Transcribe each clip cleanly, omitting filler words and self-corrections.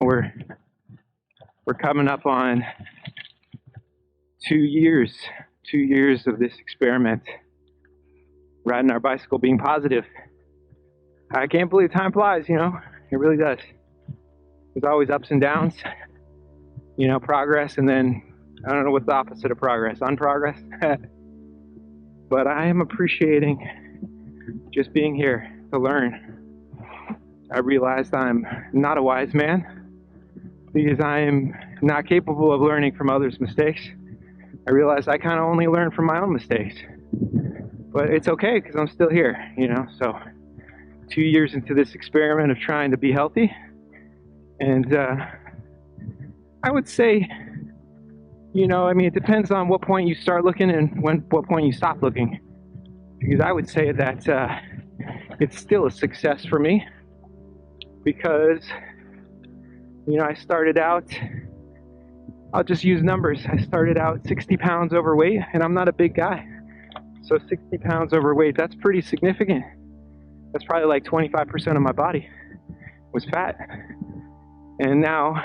We're we're coming up on 2 years, 2 years of this experiment, riding our bicycle, being positive. I can't believe time flies, it really does. There's always ups and downs, progress, and then I don't know what's the opposite of progress, unprogress. But I am appreciating just being here to learn. I realized I'm not a wise man because I am not capable of learning from others' mistakes. I realized I kind of only learn from my own mistakes. But it's okay because I'm still here, So 2 years into this experiment of trying to be healthy, and I would say, it depends on what point you start looking and what point you stop looking. Because I would say that it's still a success for me because, I started out, I'll just use numbers. I started out 60 pounds overweight, and I'm not a big guy. So 60 pounds overweight, that's pretty significant. That's probably like 25% of my body was fat. And now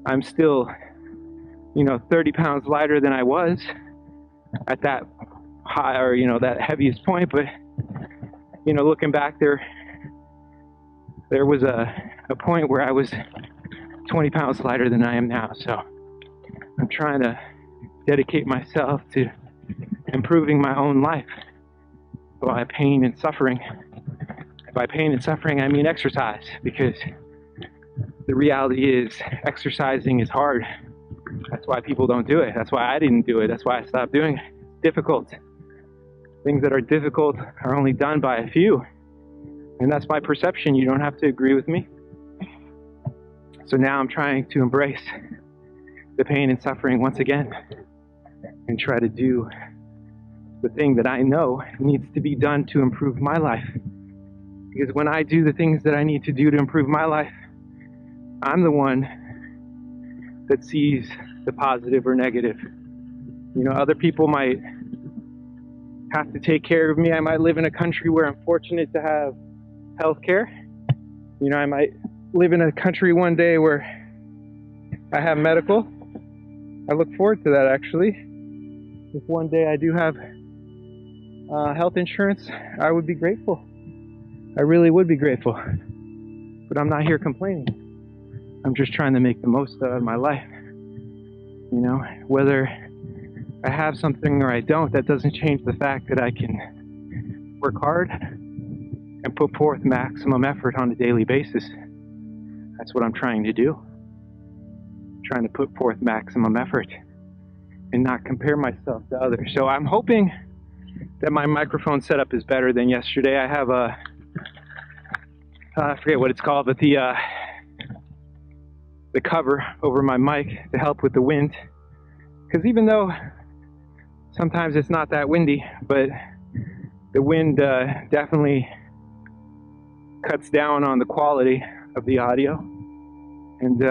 I'm still, 30 pounds lighter than I was at that high, or, that heaviest point. But, looking back, there was a point where I was 20 pounds lighter than I am now. So I'm trying to dedicate myself to improving my own life by pain and suffering. By pain and suffering, I mean exercise, because the reality is exercising is hard. That's why people don't do it. That's why I didn't do it. That's why I stopped doing it. It's difficult. Things that are difficult are only done by a few. And that's my perception. You don't have to agree with me. So now I'm trying to embrace the pain and suffering once again and try to do the thing that I know needs to be done to improve my life. Because when I do the things that I need to do to improve my life, I'm the one that sees the positive or negative. Other people might have to take care of me. I might live in a country where I'm fortunate to have health care. I might live in a country one day where I have medical. I look forward to that, actually. If one day I do have health insurance, I would be grateful. I really would be grateful. But I'm not here complaining. I'm just trying to make the most of my life. Whether I have something or I don't, that doesn't change the fact that I can work hard and put forth maximum effort on a daily basis. That's what I'm trying to do. I'm trying to put forth maximum effort and not compare myself to others. So I'm hoping that my microphone setup is better than yesterday. I have I forget what it's called, but the cover over my mic to help with the wind. Because even though sometimes it's not that windy, but the wind definitely cuts down on the quality of the audio. And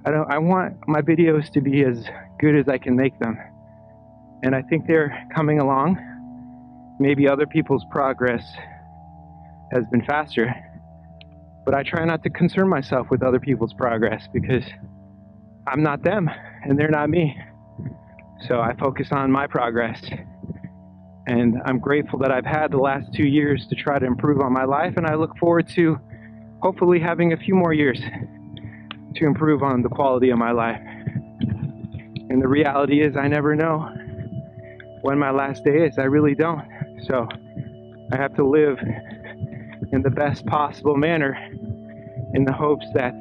I want my videos to be as good as I can make them. And I think they're coming along. Maybe other people's progress has been faster, but I try not to concern myself with other people's progress because I'm not them and they're not me. So I focus on my progress, and I'm grateful that I've had the last 2 years to try to improve on my life, and I look forward to hopefully having a few more years to improve on the quality of my life. And the reality is I never know when my last day is. I really don't. So I have to live in the best possible manner in the hopes that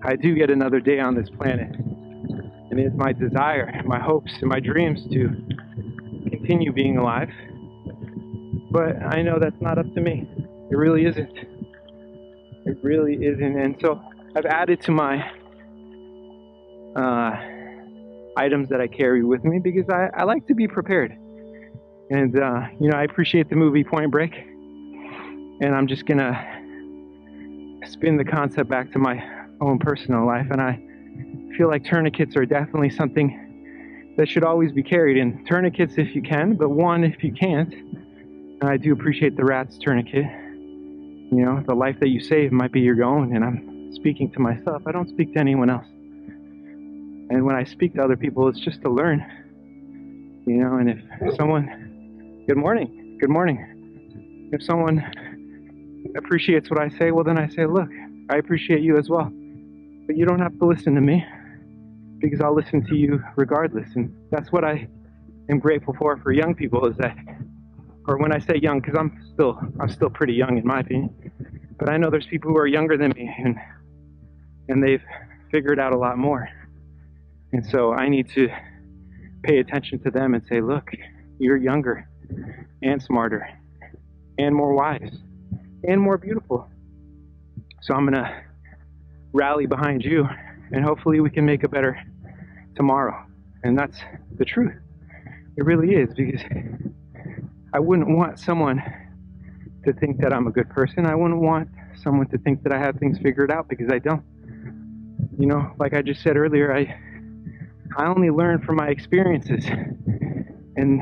I do get another day on this planet. And it's my desire, my hopes, and my dreams to continue being alive. But I know that's not up to me. It really isn't. It really isn't. And so I've added to my items that I carry with me because I like to be prepared. And, I appreciate the movie Point Break. And I'm just going to spin the concept back to my own personal life. And I feel like tourniquets are definitely something that should always be carried. And tourniquets if you can, but one if you can't. And I do appreciate the RATS tourniquet. You know, the life that you save might be your own, and I'm speaking to myself. I don't speak to anyone else. And when I speak to other people, it's just to learn. You know, and if someone, good morning, good morning. If someone appreciates what I say, well, then I say, look, I appreciate you as well. But you don't have to listen to me, because I'll listen to you regardless. And that's what I am grateful for young people, is that, or when I say young, because I'm still pretty young in my opinion, but I know there's people who are younger than me, and they've figured out a lot more. And so I need to pay attention to them and say, look, you're younger and smarter and more wise and more beautiful. So I'm gonna rally behind you, and hopefully we can make a better tomorrow. And that's the truth. It really is, because I wouldn't want someone to think that I'm a good person. I wouldn't want someone to think that I have things figured out, because I don't. You know, like I just said earlier, I only learn from my experiences, and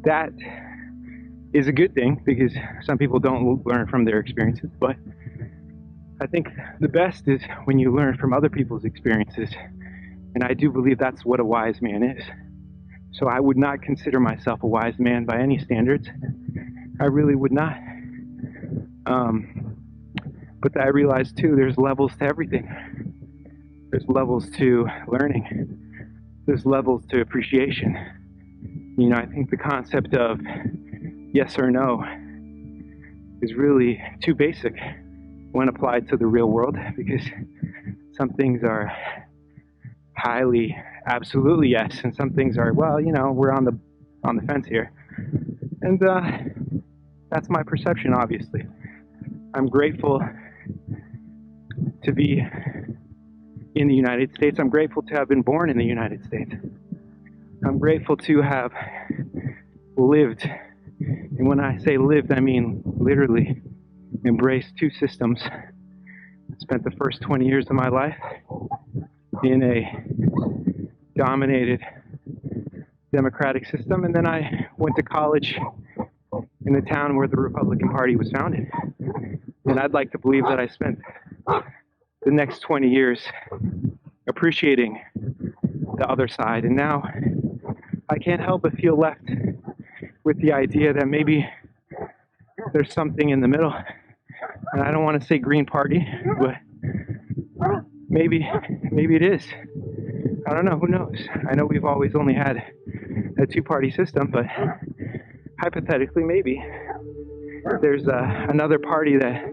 that is a good thing, because some people don't learn from their experiences. But I think the best is when you learn from other people's experiences, and I do believe that's what a wise man is. So I would not consider myself a wise man by any standards. I really would not. But I realize too, there's levels to everything. There's levels to learning. There's levels to appreciation. You know, I think the concept of yes or no is really too basic when applied to the real world, because some things are highly, absolutely yes, and some things are, well, you know, we're on the fence here. And that's my perception, obviously. I'm grateful to be in the United States. I'm grateful to have been born in the United States. I'm grateful to have lived, and when I say lived, I mean literally embraced two systems. I spent the first 20 years of my life in a dominated democratic system, and then I went to college in the town where the Republican Party was founded. And I'd like to believe that I spent the next 20 years appreciating the other side, and now I can't help but feel left with the idea that maybe there's something in the middle. And I don't want to say Green Party, but maybe it is. I don't know, who knows? I know we've always only had a two-party system, but hypothetically, maybe there's another party that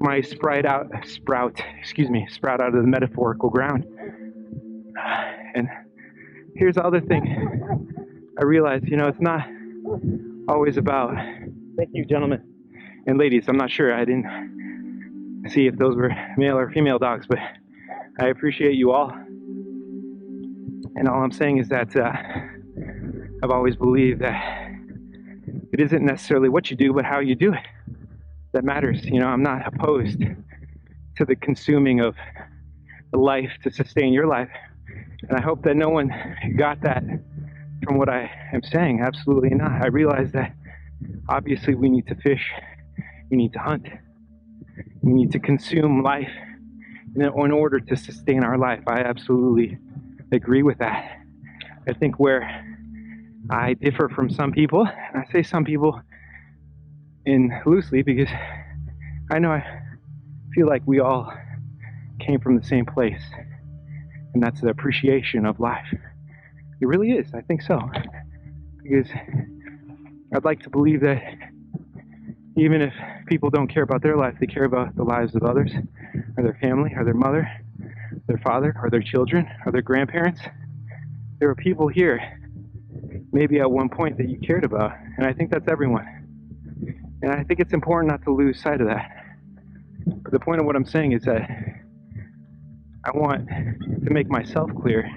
might sprout out of the metaphorical ground. And here's the other thing. I realize, you know, it's not always about, thank you, gentlemen and ladies. I'm not sure, I didn't see if those were male or female dogs, but I appreciate you all. And all I'm saying is that I've always believed that it isn't necessarily what you do, but how you do it that matters. You know, I'm not opposed to the consuming of life to sustain your life. And I hope that no one got that from what I am saying. Absolutely not. I realize that obviously we need to fish, we need to hunt, we need to consume life in order to sustain our life. I absolutely agree with that. I think where I differ from some people, and I say some people in loosely because I know I feel like we all came from the same place, and that's the appreciation of life. It really is. I think so. Because I'd like to believe that even if people don't care about their life, they care about the lives of others, or their family, or their mother, their father, or their children, or their grandparents. There are people here, maybe at one point, that you cared about, and I think that's everyone. And I think it's important not to lose sight of that. But the point of what I'm saying is that I want to make myself clear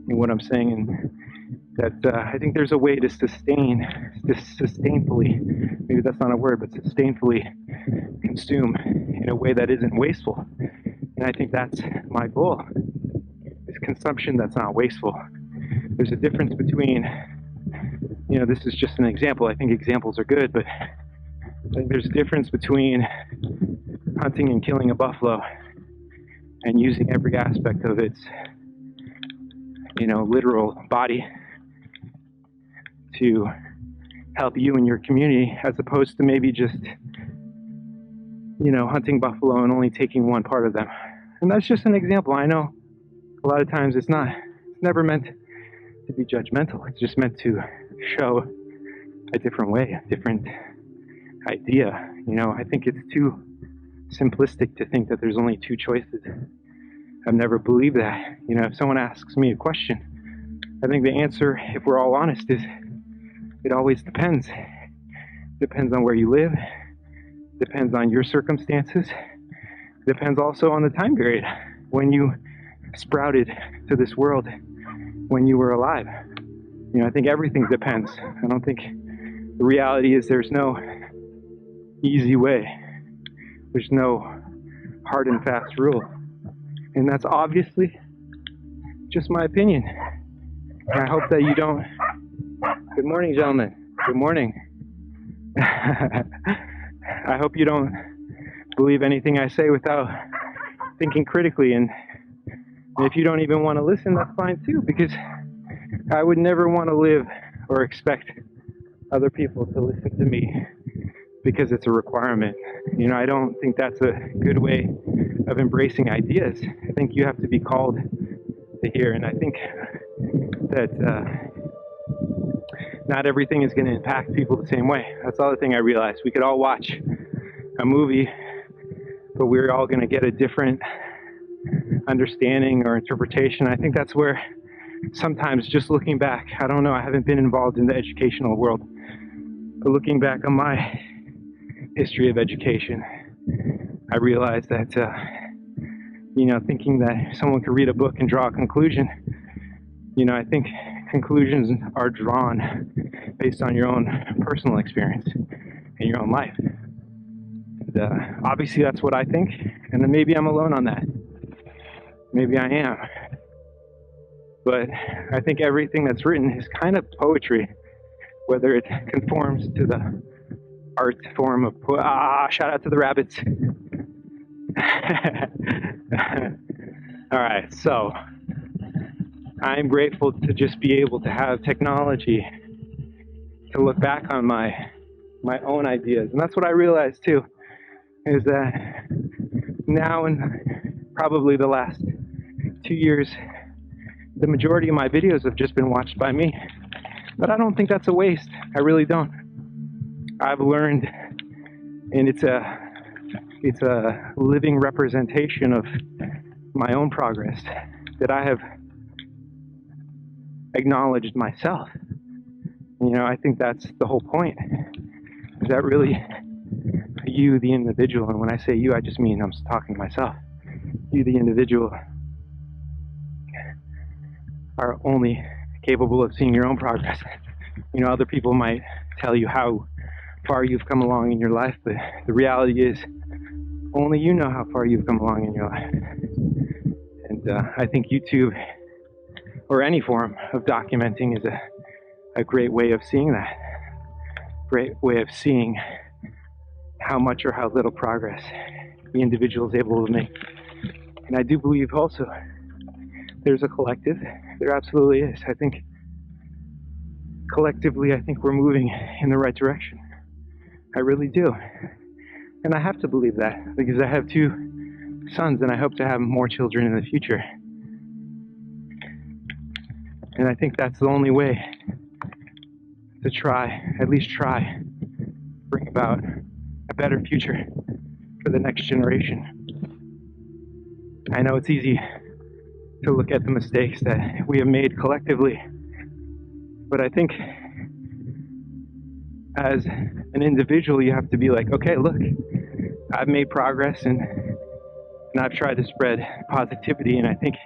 in what I'm saying, and that I think there's a way to sustainfully, maybe that's not a word, but sustainfully consume in a way that isn't wasteful. And I think that's my goal, is consumption that's not wasteful. There's a difference between, you know, this is just an example. I think examples are good, but I think there's a difference between hunting and killing a buffalo and using every aspect of its, literal body to help you and your community, as opposed to maybe just, hunting buffalo and only taking one part of them. And that's just an example. I know a lot of times it's never meant to be judgmental. It's just meant to show a different way, a different idea. I think it's too simplistic to think that there's only two choices. I've never believed that. If someone asks me a question, I think the answer, if we're all honest, is it always depends. Depends on where you live, depends on your circumstances, depends also on the time period when you sprouted to this world, when you were alive. I think everything depends. I don't think the reality is there's no easy way. There's no hard and fast rule. And that's obviously just my opinion. And I hope that you don't... Good morning, gentlemen. Good morning. I hope you don't believe anything I say without thinking critically. And if you don't even want to listen, that's fine too, because I would never want to live or expect other people to listen to me because it's a requirement. I don't think that's a good way of embracing ideas. I think you have to be called to hear, and I think that not everything is going to impact people the same way. That's the other thing I realized. We could all watch a movie, but we're all going to get a different understanding or interpretation. I think that's where sometimes, just looking back, I don't know, I haven't been involved in the educational world, but looking back on my history of education, I realized that, thinking that someone could read a book and draw a conclusion, I think conclusions are drawn based on your own personal experience in your own life. And, obviously that's what I think, and then maybe I'm alone on that. Maybe I am. But I think everything that's written is kind of poetry, whether it conforms to the art form of shout out to the rabbits. All right, so I'm grateful to just be able to have technology to look back on my own ideas. And that's what I realized too, is that now, in probably the last 2 years, the majority of my videos have just been watched by me. But I don't think that's a waste. I really don't. I've learned, and it's a living representation of my own progress, that I have acknowledged myself. I think that's the whole point. Is that really you, the individual? And when I say you, I just mean I'm talking to myself. You, the individual, are only capable of seeing your own progress. Other people might tell you how far you've come along in your life, but the reality is only you know how far you've come along in your life. And I think YouTube, or any form of documenting, is a great way of seeing that. Great way of seeing how much or how little progress the individual is able to make. And I do believe also there's a collective. There absolutely is. I think collectively, we're moving in the right direction. I really do. And I have to believe that because I have 2 sons and I hope to have more children in the future. And I think that's the only way to at least try, bring about a better future for the next generation. I know it's easy to look at the mistakes that we have made collectively, but I think as an individual you have to be like, okay, look, I've made progress and I've tried to spread positivity, and I think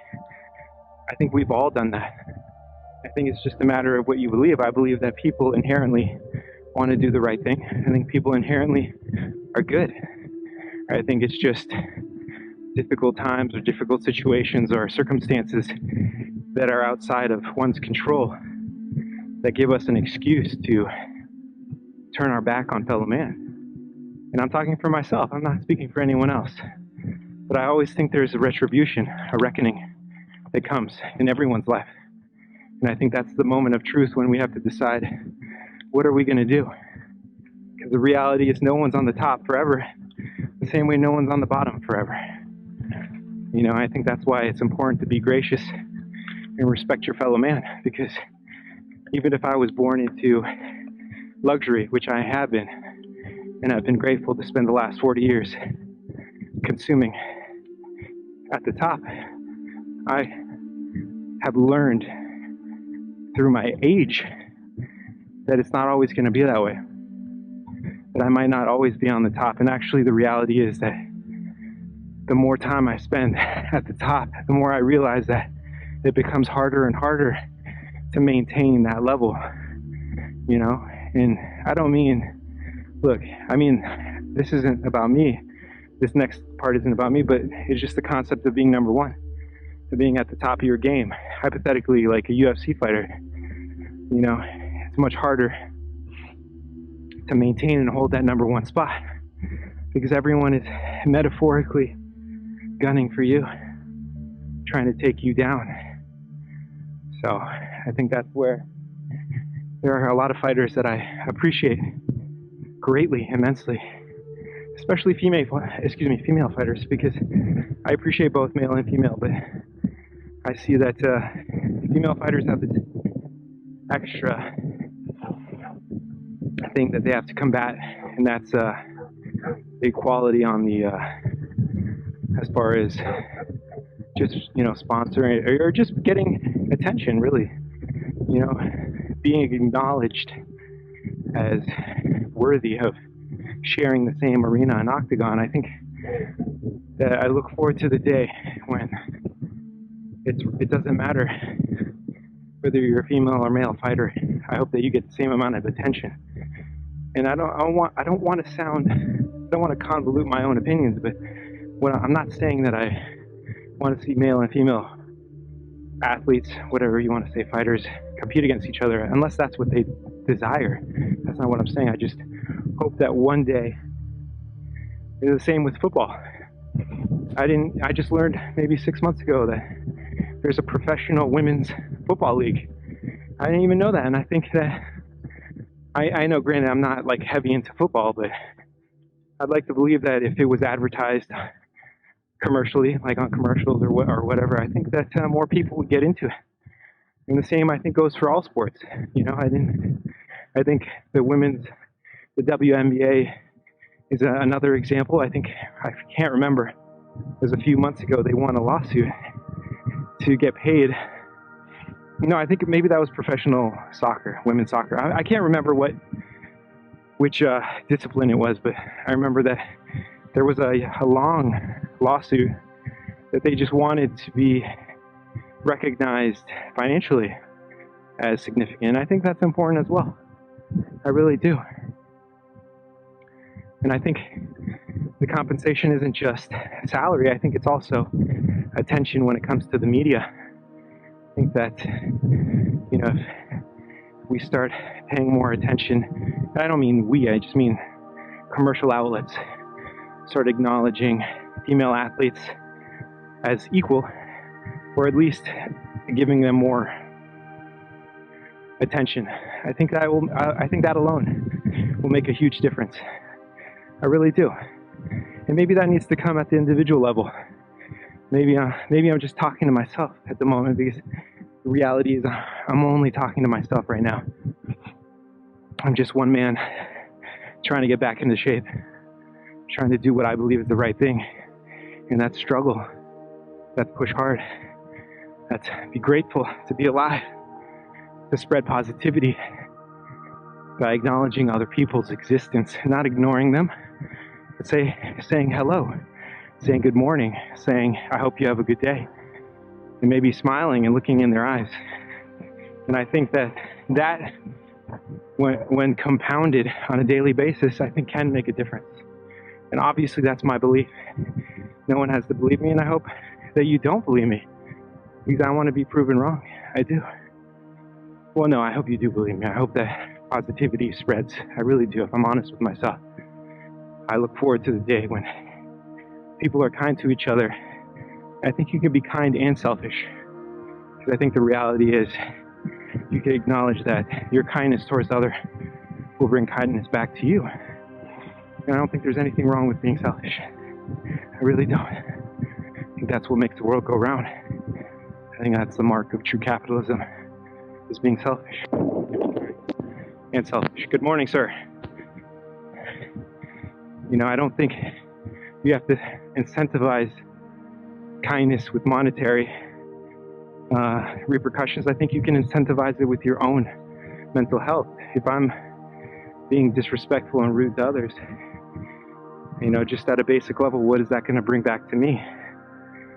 we've all done that. I think it's just a matter of what you believe. I believe that people inherently want to do the right thing. I think people inherently are good. I think it's just difficult times or difficult situations or circumstances that are outside of one's control that give us an excuse to turn our back on fellow man. And I'm talking for myself, I'm not speaking for anyone else. But I always think there's a retribution, a reckoning that comes in everyone's life. And I think that's the moment of truth when we have to decide, what are we going to do? Because the reality is no one's on the top forever, the same way no one's on the bottom forever. You know, I think that's why it's important to be gracious and respect your fellow man, because even if I was born into luxury, which I have been, and I've been grateful to spend the last 40 years consuming at the top, I have learned through my age that it's not always going to be that way. That I might not always be on the top. And actually the reality is that the more time I spend at the top, the more I realize that it becomes harder and harder to maintain that level, you know? And I don't mean, look, I mean, this isn't about me. This next part isn't about me, but it's just the concept of being number one, of being at the top of your game. Hypothetically, like a UFC fighter, you know, it's much harder to maintain and hold that number one spot because everyone is metaphorically gunning for you, trying to take you down. So I think that's where there are a lot of fighters that I appreciate greatly, immensely, especially female fighters, because I appreciate both male and female, but I see that female fighters have this extra thing that they have to combat, and that's equality on the as far as just, you know, sponsoring or just getting attention, really, you know, being acknowledged as worthy of sharing the same arena and octagon. I think that I look forward to the day when it doesn't matter whether you're a female or male fighter. I hope that you get the same amount of attention. And I don't want to convolute my own opinions, but I'm not saying that I want to see male and female athletes, whatever you want to say, fighters, compete against each other, unless that's what they desire. That's not what I'm saying. I just hope that one day it's the same with football. I just learned maybe 6 months ago that there's a professional women's football league. I didn't even know that, and I think that I know, granted, I'm not like heavy into football, but I'd like to believe that if it was advertised commercially, like on commercials or whatever, I think that more people would get into it. And the same, I think, goes for all sports. You know, I think the WNBA is another example. I can't remember. It was a few months ago they won a lawsuit to get paid. No, I think maybe that was professional soccer, women's soccer. I can't remember which discipline it was, but I remember that there was a long lawsuit that they just wanted to be recognized financially as significant. And I think that's important as well. I really do. And I think the compensation isn't just salary. I think it's also attention when it comes to the media. I think that, you know, if we start paying more attention, and I don't mean we, I just mean commercial outlets, start acknowledging female athletes as equal, or at least giving them more attention. I think that alone will make a huge difference. I really do. And maybe that needs to come at the individual level. Maybe I'm just talking to myself at the moment, because the reality is I'm only talking to myself right now. I'm just one man trying to get back into shape, trying to do what I believe is the right thing. And that's struggle. That's push hard. That's be grateful to be alive, to spread positivity by acknowledging other people's existence, not ignoring them, but saying hello, saying good morning, saying I hope you have a good day, and maybe smiling and looking in their eyes. And I think that when compounded on a daily basis, I think can make a difference. And obviously that's my belief. No one has to believe me, and I hope that you don't believe me, because I want to be proven wrong. I do. Well, no, I hope you do believe me. I hope that positivity spreads. I really do, if I'm honest with myself. I look forward to the day when people are kind to each other. I think you can be kind and selfish. Because I think the reality is you can acknowledge that your kindness towards others will bring kindness back to you. And I don't think there's anything wrong with being selfish. I really don't. I think that's what makes the world go round. I think that's the mark of true capitalism, is being selfish. And selfish. Good morning, sir. You know, I don't think you have to incentivize kindness with monetary repercussions. I think you can incentivize it with your own mental health. If I'm being disrespectful and rude to others, you know, just at a basic level, what is that going to bring back to me?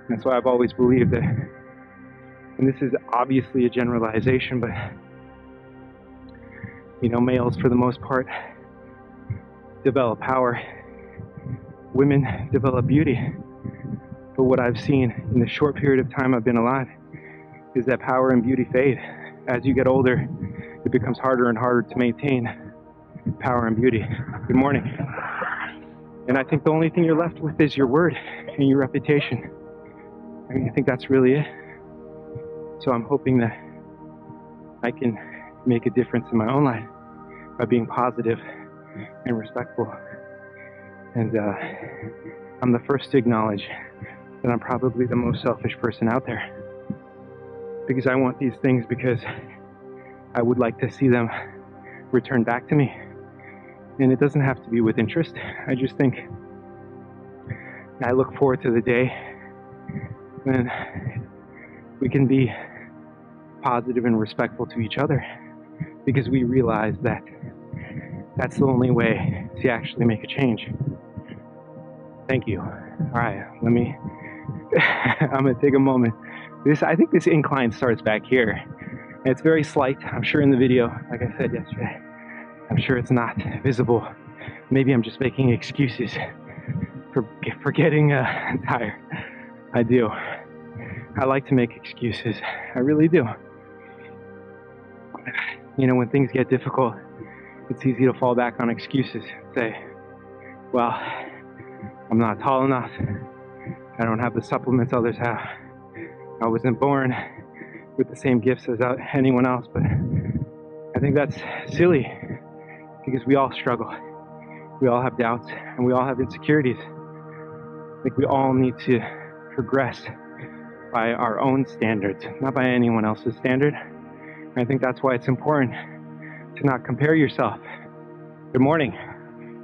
That's why I've always believed that, and this is obviously a generalization, but, you know, males for the most part develop power, women develop beauty. But what I've seen in the short period of time I've been alive is that power and beauty fade. As you get older, it becomes harder and harder to maintain power and beauty. Good morning. And I think the only thing you're left with is your word and your reputation. I mean, I think that's really it. So I'm hoping that I can make a difference in my own life by being positive and respectful. And I'm the first to acknowledge that I'm probably the most selfish person out there. Because I want these things because I would like to see them return back to me. And it doesn't have to be with interest. I just think I look forward to the day when we can be positive and respectful to each other, because we realize that that's the only way to actually make a change. Thank you. All right, let me, I'm gonna take a moment. I think this incline starts back here. It's very slight, I'm sure in the video, like I said yesterday. I'm sure it's not visible. Maybe I'm just making excuses for getting tired. I do. I like to make excuses. I really do. You know, when things get difficult, it's easy to fall back on excuses. Say, well, I'm not tall enough. I don't have the supplements others have. I wasn't born with the same gifts as anyone else. But I think that's silly, because we all struggle. We all have doubts and we all have insecurities. I think we all need to progress by our own standards, not by anyone else's standard. And I think that's why it's important to not compare yourself. Good morning.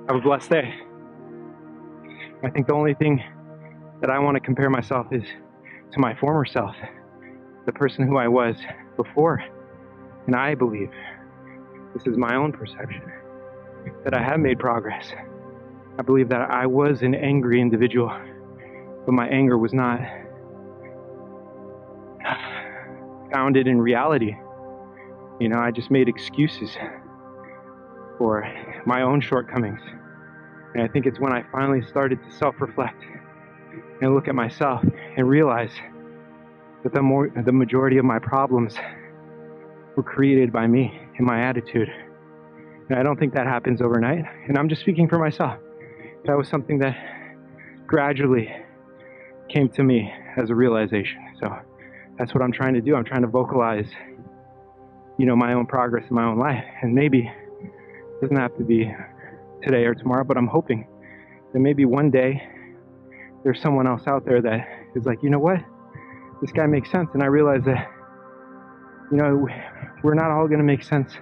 Have a blessed day. I think the only thing that I want to compare myself is to my former self, the person who I was before. And I believe, this is my own perception, that I have made progress. I believe that I was an angry individual, but my anger was not founded in reality. You know, I just made excuses for my own shortcomings. And I think it's when I finally started to self-reflect and look at myself and realize that the majority of my problems were created by me and my attitude. And I don't think that happens overnight. And I'm just speaking for myself. That was something that gradually came to me as a realization. So that's what I'm trying to do. I'm trying to vocalize, you know, my own progress in my own life. And maybe it doesn't have to be today or tomorrow, but I'm hoping that maybe one day there's someone else out there that is like, you know what? This guy makes sense. And I realize that, you know, we're not all going to make sense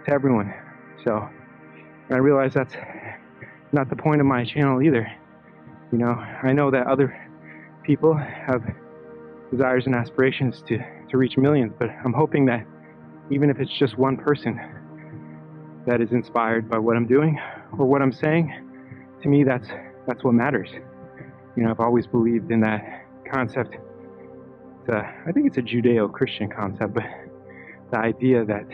to everyone. So I realize that's not the point of my channel either. You know, I know that other people have desires and aspirations to reach millions, but I'm hoping that even if it's just one person that is inspired by what I'm doing or what I'm saying, to me that's what matters. You know, I've always believed in that concept. I think it's a Judeo-Christian concept, but the idea that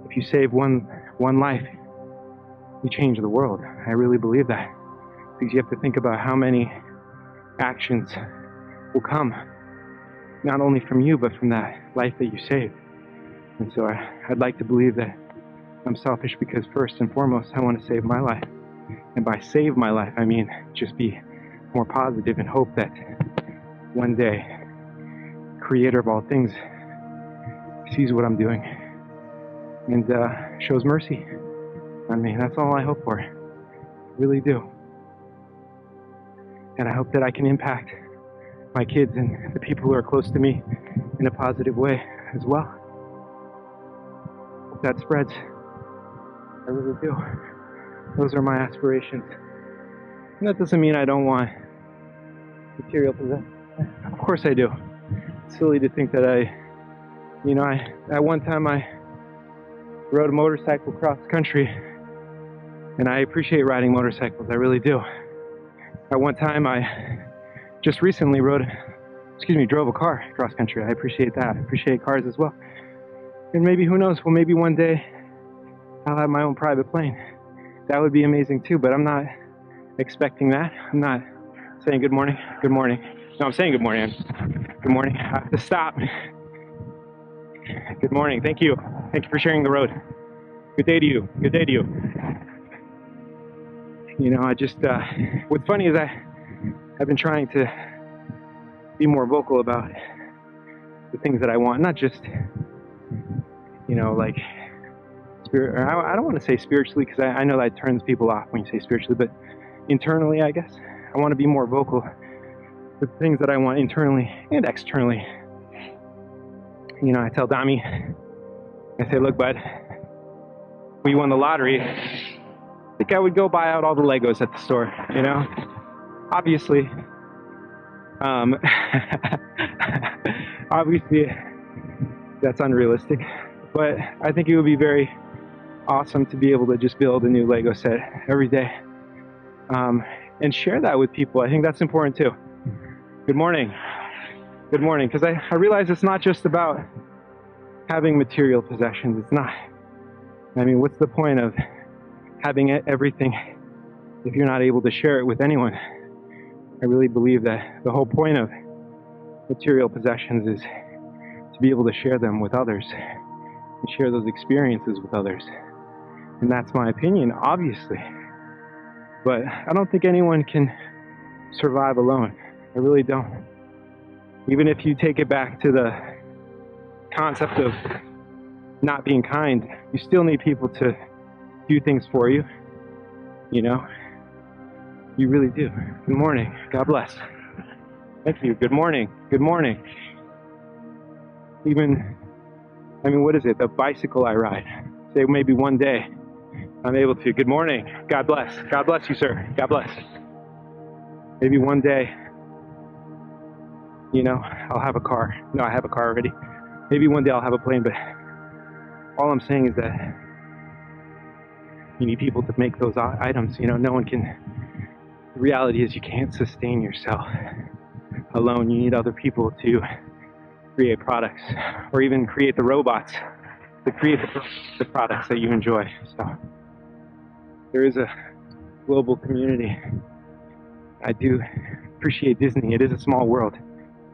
if you save one life, you change the world. I really believe that, because you have to think about how many actions will come, not only from you, but from that life that you saved. And so I'd like to believe that I'm selfish because first and foremost, I want to save my life. And by save my life, I mean just be more positive and hope that one day, Creator of all things sees what I'm doing and shows mercy on me. That's all I hope for. I really do. And I hope that I can impact my kids and the people who are close to me in a positive way as well. Hope that spreads. I really do. Those are my aspirations. And that doesn't mean I don't want material possessions. Of course I do. It's silly to think that at one time I rode a motorcycle cross country, and I appreciate riding motorcycles. I really do. At one time I just recently drove a car cross country. I appreciate that. I appreciate cars as well. And maybe, who knows, well, maybe one day I'll have my own private plane. That would be amazing too, but I'm not expecting that. I'm not saying good morning. No, I'm saying good morning. Good morning. I have to stop. Good morning. Thank you. Thank you for sharing the road. Good day to you. Good day to you. I just, what's funny is I've been trying to be more vocal about the things that I want, not just, like spirit, or I don't want to say spiritually, because I know that turns people off when you say spiritually, but internally, I guess. I want to be more vocal with the things that I want internally and externally. I tell Dami, I say, look, bud, we won the lottery. I think I would go buy out all the Legos at the store, Obviously, obviously that's unrealistic, but I think it would be very awesome to be able to just build a new Lego set every day, and share that with people. I think that's important too. Good morning, because I realize it's not just about having material possessions. It's not. I mean, what's the point of having everything if you're not able to share it with anyone? I really believe that the whole point of material possessions is to be able to share them with others and share those experiences with others. And that's my opinion, obviously. But I don't think anyone can survive alone. I really don't. Even if you take it back to the concept of not being kind, you still need people to do things for you. You really do. Good morning. God bless. Thank you. Good morning. What is it? The bicycle I ride. Say maybe one day I'm able to. Good morning. God bless. God bless you, sir. God bless. Maybe one day, I'll have a car. No, I have a car already. Maybe one day I'll have a plane, but all I'm saying is that you need people to make those items. No one can. The reality is you can't sustain yourself alone. You need other people to create products, or even create the robots to create the products that you enjoy. So there is a global community. I do appreciate Disney. It is a small world.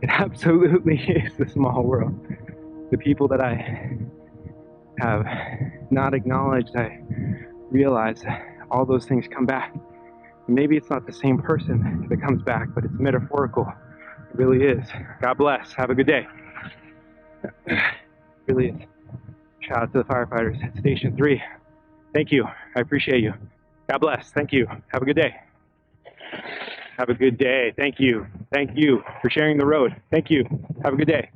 It absolutely is a small world. The people that I have not acknowledged, I realize all those things come back. Maybe it's not the same person that comes back, but it's metaphorical. It really is. God bless. Have a good day. It really is. Shout out to the firefighters at Station 3. Thank you. I appreciate you. God bless. Thank you. Have a good day. Have a good day. Thank you. Thank you for sharing the road. Thank you. Have a good day.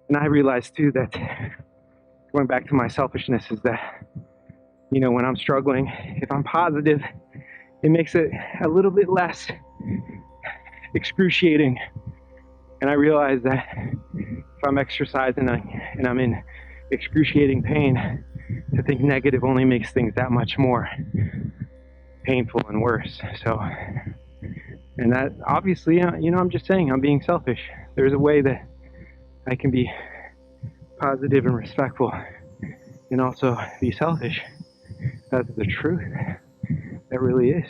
And I realized too that, going back to my selfishness, is that, when I'm struggling, if I'm positive, it makes it a little bit less excruciating. And I realize that if I'm exercising and I'm in excruciating pain, to think negative only makes things that much more painful and worse. So, and that obviously, I'm just saying, I'm being selfish. There's a way that I can be positive and respectful and also be selfish. That's the truth. That really is.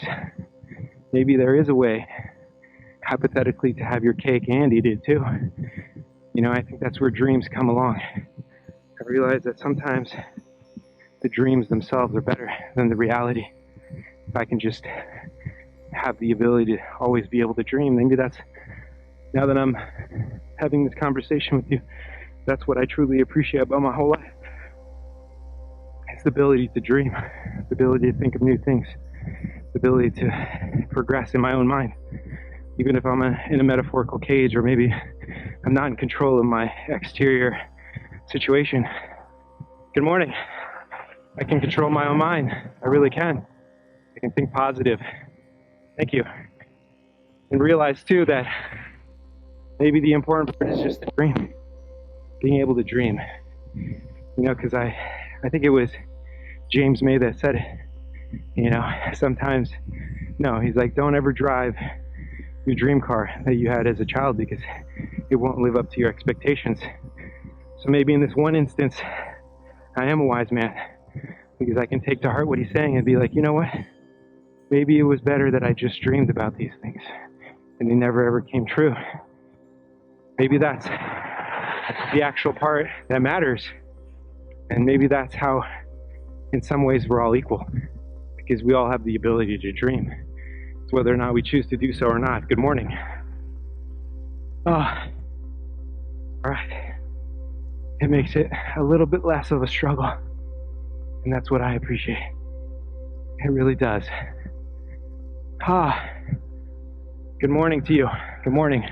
Maybe there is a way, hypothetically, to have your cake and eat it too. I think that's where dreams come along. I realize that sometimes the dreams themselves are better than the reality. If I can just have the ability to always be able to dream, maybe that's, now that I'm having this conversation with you, that's what I truly appreciate about my whole life. It's the ability to dream, the ability to think of new things, the ability to progress in my own mind. Even if I'm in a metaphorical cage, or maybe I'm not in control of my exterior situation. Good morning. I can control my own mind. I really can. I can think positive. Thank you. And realize too that maybe the important part is just to dream. Being able to dream. Because I think it was James May that said it. Sometimes, no, he's like, don't ever drive your dream car that you had as a child, because it won't live up to your expectations. So maybe in this one instance, I am a wise man, because I can take to heart what he's saying and be like, you know what? Maybe it was better that I just dreamed about these things and they never ever came true. Maybe that's the actual part that matters. And maybe that's how, in some ways, we're all equal, because we all have the ability to dream. It's whether or not we choose to do so or not. Good morning. Oh, all right. It makes it a little bit less of a struggle. And that's what I appreciate. It really does. Good morning to you. Good morning.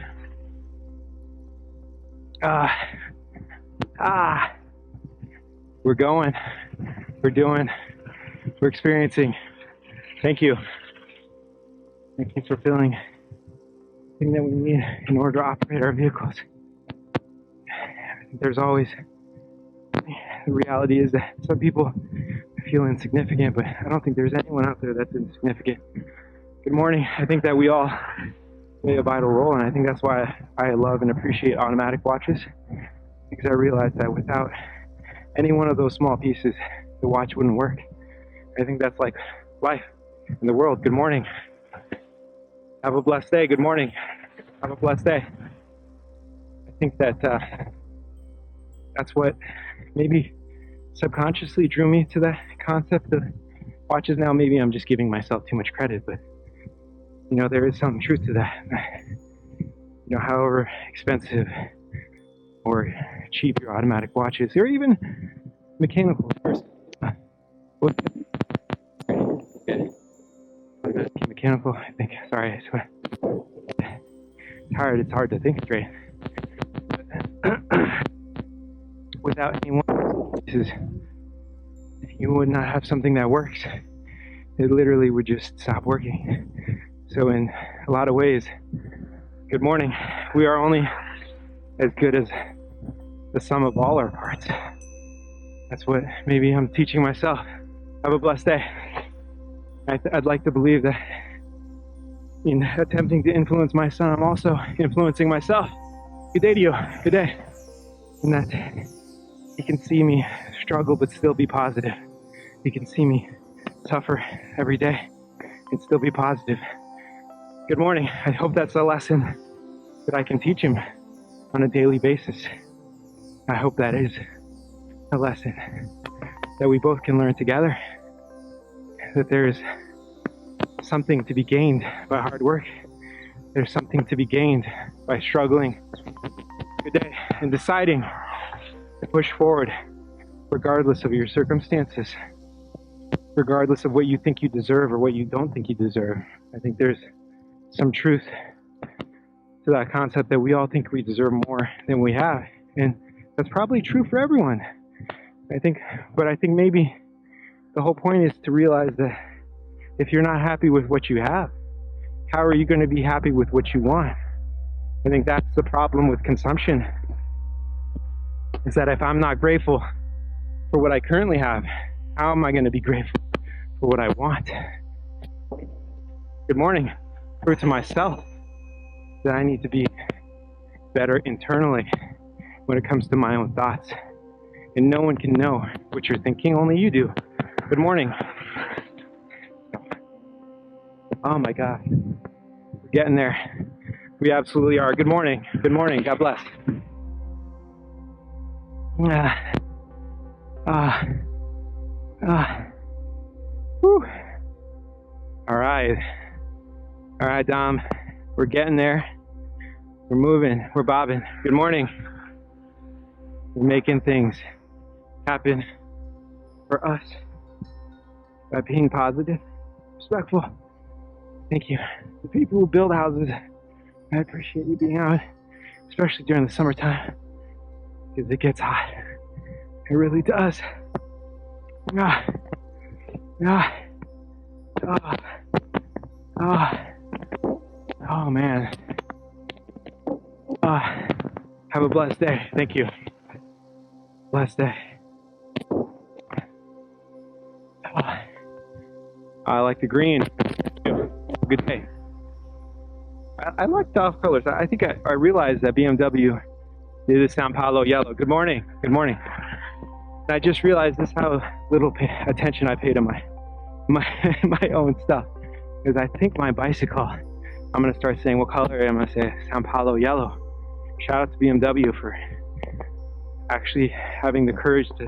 We're going. We're doing. We're experiencing. Thank you. Thank you for feeling everything that we need in order to operate our vehicles. There's always, the reality is that some people feel insignificant, but I don't think there's anyone out there that's insignificant. Good morning. I think that we all play a vital role, and I think that's why I love and appreciate automatic watches, because I realize that without any one of those small pieces, the watch wouldn't work. I think that's like life in the world. Good morning. Have a blessed day. Good morning. Have a blessed day. I think that that's what maybe subconsciously drew me to that concept of watches. Now maybe I'm just giving myself too much credit, but there is some truth to that. However expensive or cheap your automatic watch is, or even mechanical. Mechanical, I think. Sorry, I swear. Tired. It's hard to think straight. Without anyone, you would not have something that works. It literally would just stop working. So in a lot of ways, good morning, we are only as good as the sum of all our parts. That's what maybe I'm teaching myself. Have a blessed day. I'd like to believe that in attempting to influence my son, I'm also influencing myself. Good day to you. Good day. And that he can see me struggle but still be positive. He can see me suffer every day and still be positive. Good morning. I hope that's a lesson that I can teach him on a daily basis. I hope that is a lesson that we both can learn together. That there is something to be gained by hard work. There's something to be gained by struggling. Good day. And deciding to push forward regardless of your circumstances, regardless of what you think you deserve or what you don't think you deserve. I think there's some truth to that concept that we all think we deserve more than we have. And that's probably true for everyone. But I think maybe the whole point is to realize that if you're not happy with what you have, how are you going to be happy with what you want? I think that's the problem with consumption, is that if I'm not grateful for what I currently have, how am I going to be grateful for what I want? Good morning. Prove to myself that I need to be better internally when it comes to my own thoughts. And no one can know what you're thinking, only you do. Good morning. Oh my God. We're getting there. We absolutely are. Good morning. Good morning. God bless. Ah, ah, ah. Whew. All right, Dom. We're getting there. We're moving. We're bobbing. Good morning. We're making things happen for us by being positive, respectful. Thank you. The people who build houses, I appreciate you being out, especially during the summertime, because it gets hot. It really does. Ah, ah, ah, ah. Oh man. Ah, have a blessed day. Thank you. Blessed day. Ah, I like the green. Good day. I like the off colors. I think I realized that BMW did the Sao Paulo yellow. Good morning. Good morning. And I just realized this how little attention I pay to my own stuff. Because I think my bicycle, I'm gonna start saying what color. I'm gonna say Sao Paulo yellow. Shout out to BMW for actually having the courage to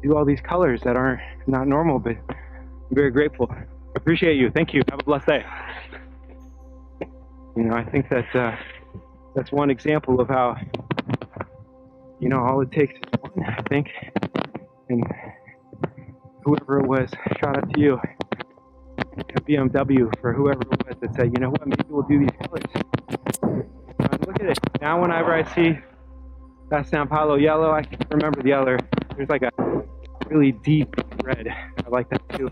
do all these colors that aren't not normal, but I'm very grateful. Appreciate you. Thank you. Have a blessed day. You know, I think that's one example of how, you know, all it takes is one, I think. And whoever it was, shout out to you, at BMW, for whoever it was that said, you know what, maybe we'll do these colors. And look at it. Now whenever I see that Sao Paulo yellow, I can remember the other. There's like a really deep red. I like that too.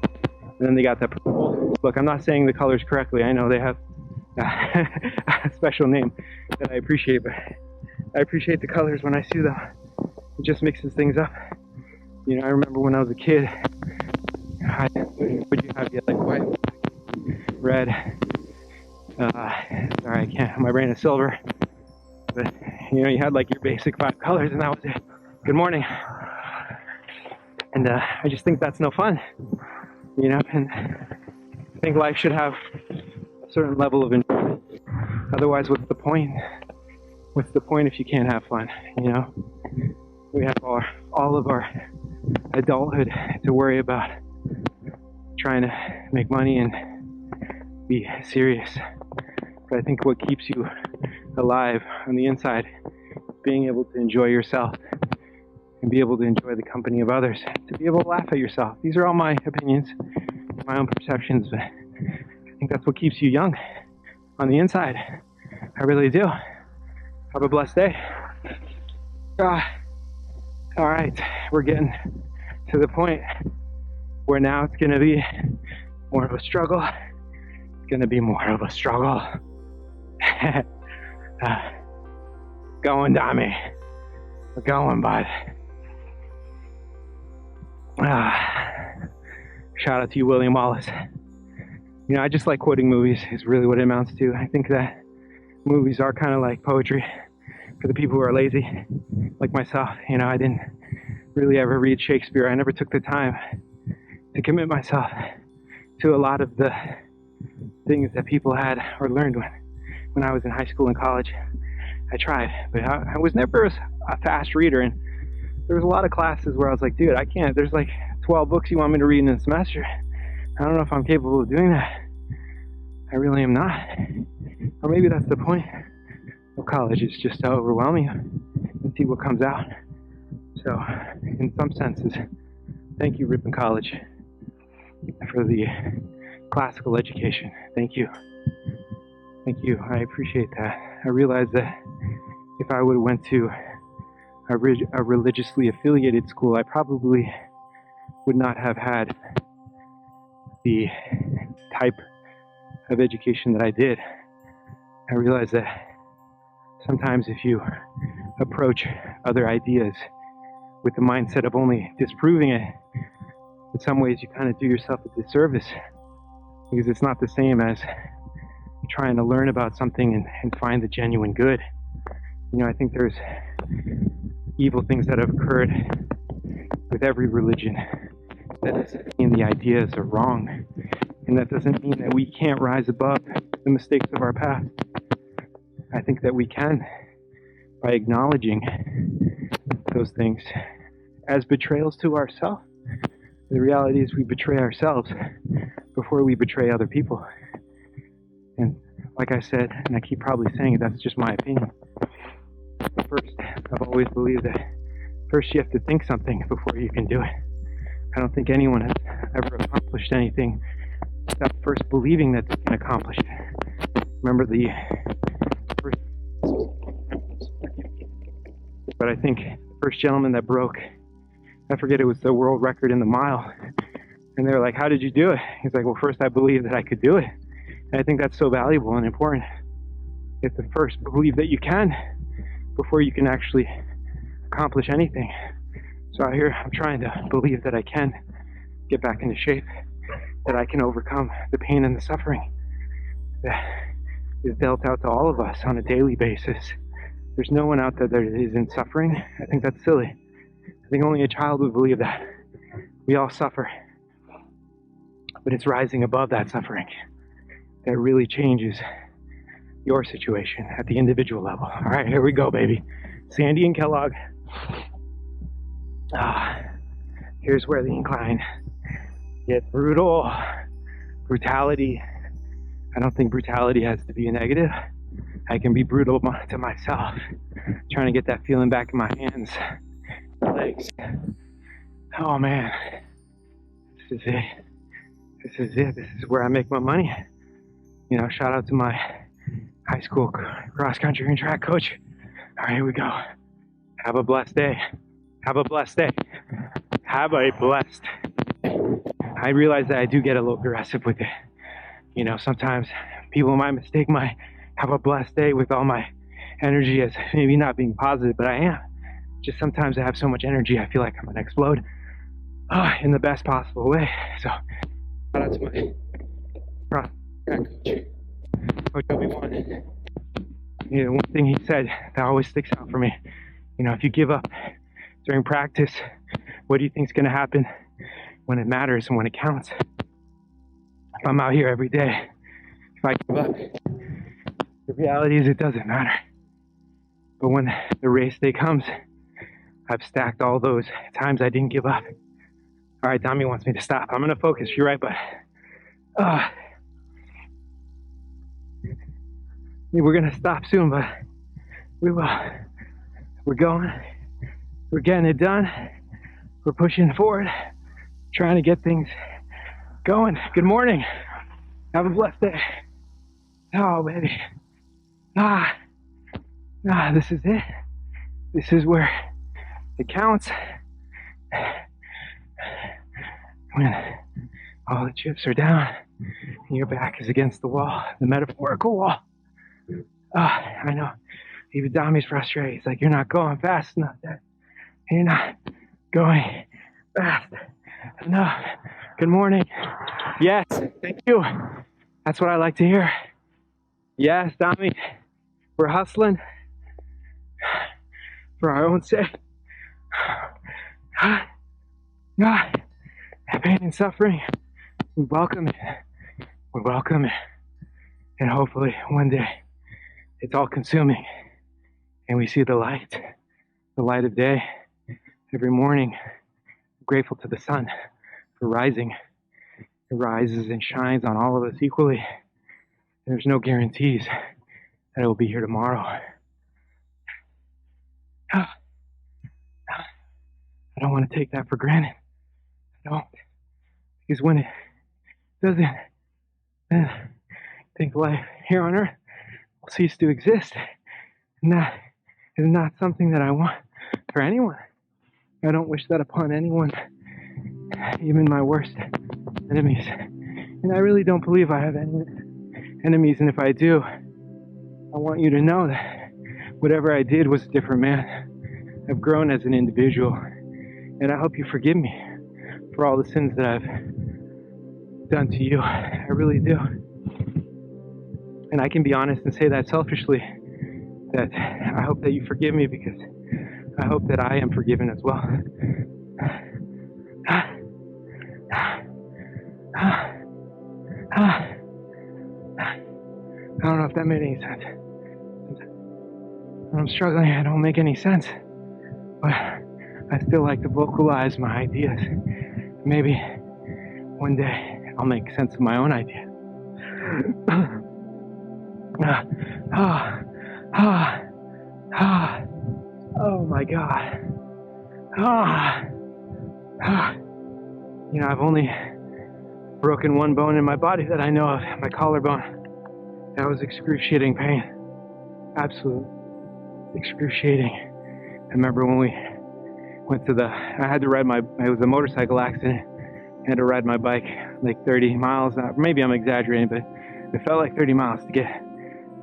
And then they got that purple. Look, I'm not saying the colors correctly. I know they have a special name that I appreciate, but I appreciate the colors when I see them. It just mixes things up. You know, I remember when I was a kid, would you have like white, red, sorry, I can't, my brain is silver, but you know, you had like your basic 5 colors and that was it. Good morning. And I just think that's no fun, you know, and I think life should have a certain level of enjoyment. Otherwise, what's the point? What's the point if you can't have fun, you know? We have all of our adulthood to worry about trying to make money and be serious. But I think what keeps you alive on the inside is being able to enjoy yourself and be able to enjoy the company of others, to be able to laugh at yourself. These are all my opinions, my own perceptions, but I think that's what keeps you young on the inside. I really do. Have a blessed day. All right, we're getting to the point where now it's going to be more of a struggle. It's going to be more of a struggle. Going, Dami. We're going, bud. Shout out to you, William Wallace. You know, I just like quoting movies is really what it amounts to. I think that movies are kind of like poetry for the people who are lazy, like myself. You know, I didn't really ever read Shakespeare. I never took the time to commit myself to a lot of the things that people had or learned when I was in high school and college. I tried, but I was never a fast reader, and there was a lot of classes where I was like, dude, I can't. There's like 12 books you want me to read in a semester. I don't know if I'm capable of doing that. I really am not. Or maybe that's the point of college, is just to overwhelm you and see what comes out. So, in some senses, thank you, Ripon College, for the classical education. Thank you. Thank you. I appreciate that. I realized that if I would have went to a religiously affiliated school, I probably would not have had the type of education that I did. I realized that sometimes if you approach other ideas with the mindset of only disproving it, in some ways you kind of do yourself a disservice, because it's not the same as trying to learn about something and find the genuine good. You know, I think there's evil things that have occurred with every religion. That doesn't mean the ideas are wrong, and that doesn't mean that we can't rise above the mistakes of our past. I think that we can, by acknowledging those things as betrayals to ourselves. The reality is we betray ourselves before we betray other people. And like I said, and I keep probably saying it, that's just my opinion. First, I've always believed that first you have to think something before you can do it. I don't think anyone has ever accomplished anything without first believing that they can accomplish it. Remember the first, but I think the first gentleman that broke, I forget, it was the world record in the mile. And they were like, how did you do it? He's like, well, first I believed that I could do it. And I think that's so valuable and important. You have to first believe that you can before you can actually accomplish anything. So out here, I'm trying to believe that I can get back into shape, that I can overcome the pain and the suffering that is dealt out to all of us on a daily basis. There's no one out there that isn't suffering. I think that's silly. I think only a child would believe that. We all suffer. But it's rising above that suffering that really changes your situation at the individual level. All right, here we go, baby. Sandy and Kellogg. Here's where the incline gets brutal. Brutality. I don't think brutality has to be a negative. I can be brutal to myself. Trying to get that feeling back in my hands, my legs. Oh man, this is it. This is it. This is where I make my money. You know, shout out to my high school cross country and track coach. All right, here we go. Have a blessed day. Have a blessed day. Have a blessed. I realize that I do get a little aggressive with it. You know, sometimes people might mistake my have a blessed day with all my energy as maybe not being positive, but I am. Just sometimes I have so much energy, I feel like I'm gonna explode in the best possible way. So, shout out to my cross track coach, Coach Obi-Wan. You know, one thing he said that always sticks out for me, you know, if you give up during practice, what do you think is going to happen when it matters and when it counts? If I'm out here every day, if I give up, the reality is it doesn't matter. But when the race day comes, I've stacked all those times I didn't give up. All right, Dami wants me to stop. I'm going to focus. You're right, but we're going to stop soon, but we will. We're going. We're getting it done. We're pushing forward, trying to get things going. Good morning. Have a blessed day. Oh, baby. This is it. This is where it counts. When all the chips are down and your back is against the wall, the metaphorical wall. I know. Even Dami's frustrated. He's like, you're not going fast enough, Dad. You're not going fast enough. Good morning. Yes, thank you. That's what I like to hear. Yes, Dami, we're hustling for our own sake. Pain and suffering, we welcome it. We welcome it. And hopefully one day it's all consuming and we see the light of day. Every morning, I'm grateful to the sun for rising. It rises and shines on all of us equally. There's no guarantees that it will be here tomorrow. I don't want to take that for granted. I don't. Because when it doesn't, then I think life here on earth will cease to exist. And that is not something that I want for anyone. I don't wish that upon anyone, even my worst enemies. And I really don't believe I have any enemies. And if I do, I want you to know that whatever I did was a different man. I've grown as an individual. And I hope you forgive me for all the sins that I've done to you. I really do. And I can be honest and say that selfishly, that I hope that you forgive me because I hope that I am forgiven as well. I don't know if that made any sense. When I'm struggling, I don't make any sense. But I still like to vocalize my ideas. Maybe one day I'll make sense of my own idea. Oh my God. You know, I've only broken one bone in my body that I know of, my collarbone. That was excruciating pain. Absolute excruciating. I remember when we went to I had to ride it was a motorcycle accident. I had to ride my bike like 30 miles. Maybe I'm exaggerating, but it felt like 30 miles to get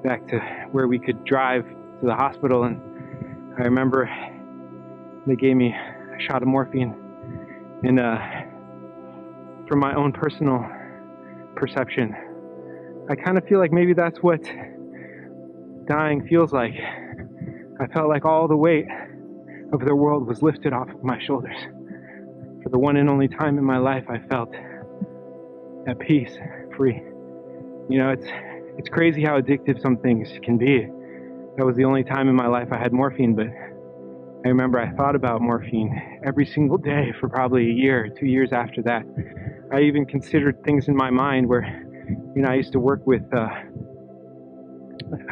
back to where we could drive to the hospital. And I remember they gave me a shot of morphine. And from my own personal perception, I kind of feel like maybe that's what dying feels like. I felt like all the weight of the world was lifted off of my shoulders. For the one and only time in my life, I felt at peace, free. You know, it's crazy how addictive some things can be. That was the only time in my life I had morphine, but I remember I thought about morphine every single day for probably a year, 2 years after that. I even considered things in my mind where, you know, I used to work with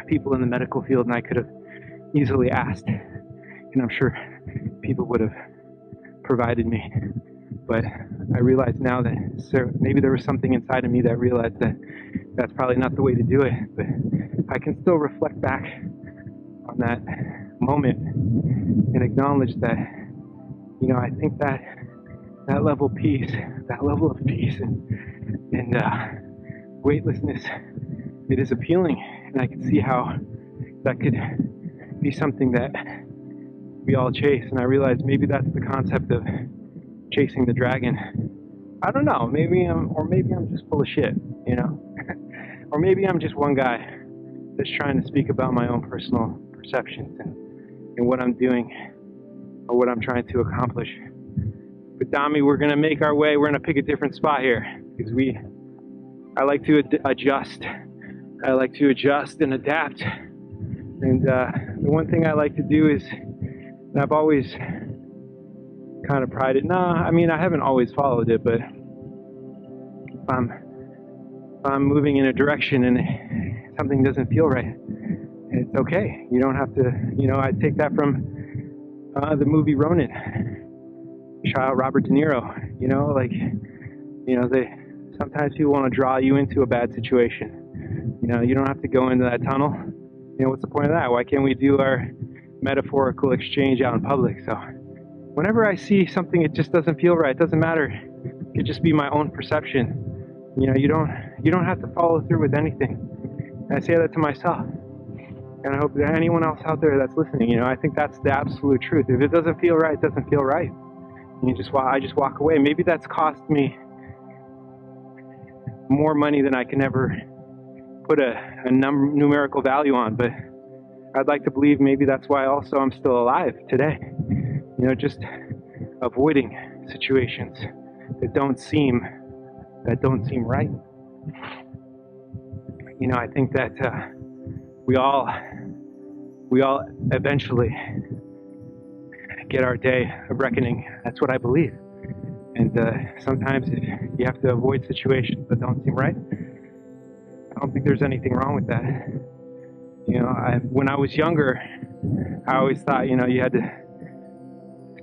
people in the medical field, and I could have easily asked, and I'm sure people would have provided me. But I realize now that maybe there was something inside of me that realized that that's probably not the way to do it. But I can still reflect back on that moment and acknowledge that, you know, I think that level of peace and weightlessness, it is appealing, and I can see how that could be something that we all chase. And I realize maybe that's the concept of chasing the dragon. I don't know, maybe I'm just full of shit, you know? Or maybe I'm just one guy that's trying to speak about my own personal perceptions and what I'm doing or what I'm trying to accomplish. But Dami, we're gonna make our way. We're gonna pick a different spot here because I like to adjust. I like to adjust and adapt. And the one thing I like to do is, and I've always kind of prided. I mean, I haven't always followed it, but if I'm moving in a direction and something doesn't feel right, it's okay. You don't have to, you know, I take that from the movie Ronin. Child Robert De Niro, you know, like, you know, sometimes people want to draw you into a bad situation. You know, you don't have to go into that tunnel. You know, what's the point of that? Why can't we do our metaphorical exchange out in public? So whenever I see something, it just doesn't feel right. It doesn't matter. It could just be my own perception. You know, you don't have to follow through with anything. And I say that to myself. And I hope that anyone else out there that's listening, you know, I think that's the absolute truth. If it doesn't feel right, it doesn't feel right. And I just walk away. Maybe that's cost me more money than I can ever put a numerical value on, but I'd like to believe maybe that's why also I'm still alive today. You know, just avoiding situations that don't seem right. You know, I think that we all eventually get our day of reckoning. That's what I believe. And sometimes you have to avoid situations that don't seem right. I don't think there's anything wrong with that. You know, when I was younger, I always thought, you know, you had to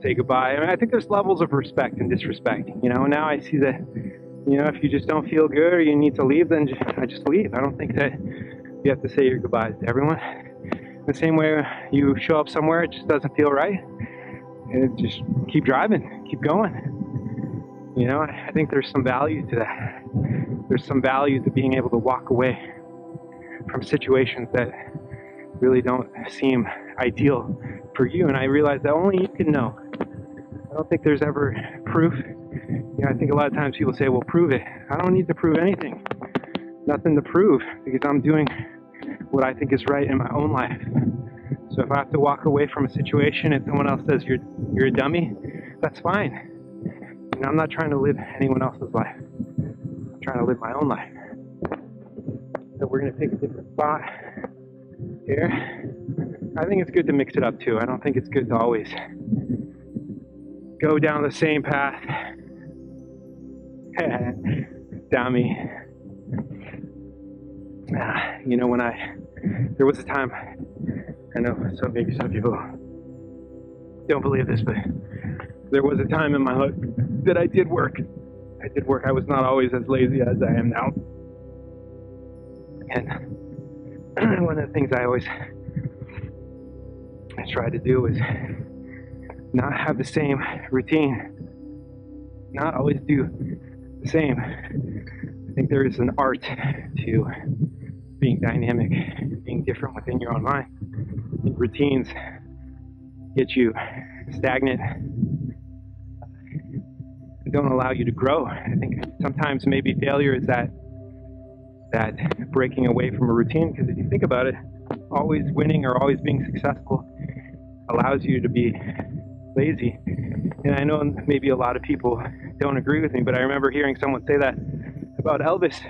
say goodbye. I mean, I think there's levels of respect and disrespect. You know, now I see that, you know, if you just don't feel good or you need to leave, then I just leave. I don't think that you have to say your goodbyes to everyone. The same way you show up somewhere, it just doesn't feel right. And just keep driving, keep going. You know, I think there's some value to that. There's some value to being able to walk away from situations that really don't seem ideal for you. And I realize that only you can know. I don't think there's ever proof. You know, I think a lot of times people say, well, prove it. I don't need to prove anything. Nothing to prove because I'm doing what I think is right in my own life. So if I have to walk away from a situation and someone else says you're a dummy, that's fine. And I'm not trying to live anyone else's life. I'm trying to live my own life. So we're going to pick a different spot here. I think it's good to mix it up too. I don't think it's good to always go down the same path down me. You know, there was a time, I know maybe some people don't believe this, but there was a time in my life that I did work. I was not always as lazy as I am now. And one of the things I tried to do was not have the same routine, not always do the same. I think there is an art to being dynamic, being different within your own mind. I think routines get you stagnant, don't allow you to grow. I think sometimes maybe failure is that breaking away from a routine, because if you think about it, always winning or always being successful allows you to be lazy. And I know maybe a lot of people don't agree with me, but I remember hearing someone say that about Elvis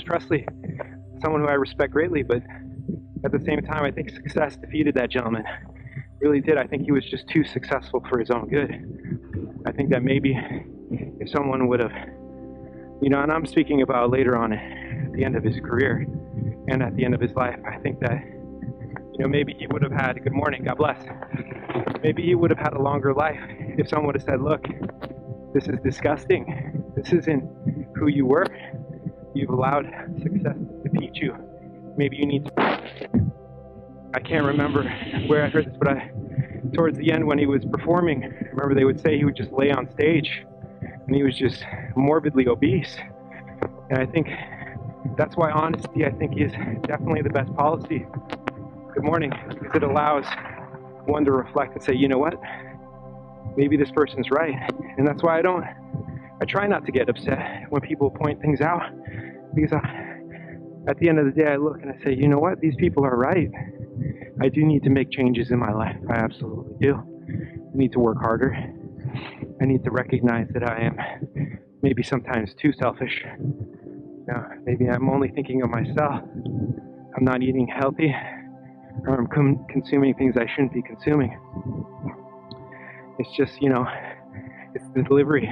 Presley, someone who I respect greatly, but at the same time, I think success defeated that gentleman. Really did. I think he was just too successful for his own good. I think that maybe if someone would have, and I'm speaking about later on at the end of his career and at the end of his life, I think that, maybe he would have had, good morning, God bless, maybe he would have had a longer life if someone would have said, look, this is disgusting. This isn't who you were. You've allowed success to defeat you. Maybe you need to, I can't remember where I heard this, but towards the end when he was performing, I remember they would say he would just lay on stage and he was just morbidly obese. And I think that's why honesty, I think, is definitely the best policy. Good morning, because it allows one to reflect and say, you know what, maybe this person's right. And that's why I try not to get upset when people point things out, because at the end of the day, I look and I say, you know what, these people are right. I do need to make changes in my life. I absolutely do. I need to work harder. I need to recognize that I am maybe sometimes too selfish. Maybe I'm only thinking of myself. I'm not eating healthy, or I'm consuming things I shouldn't be consuming. It's just, it's the delivery.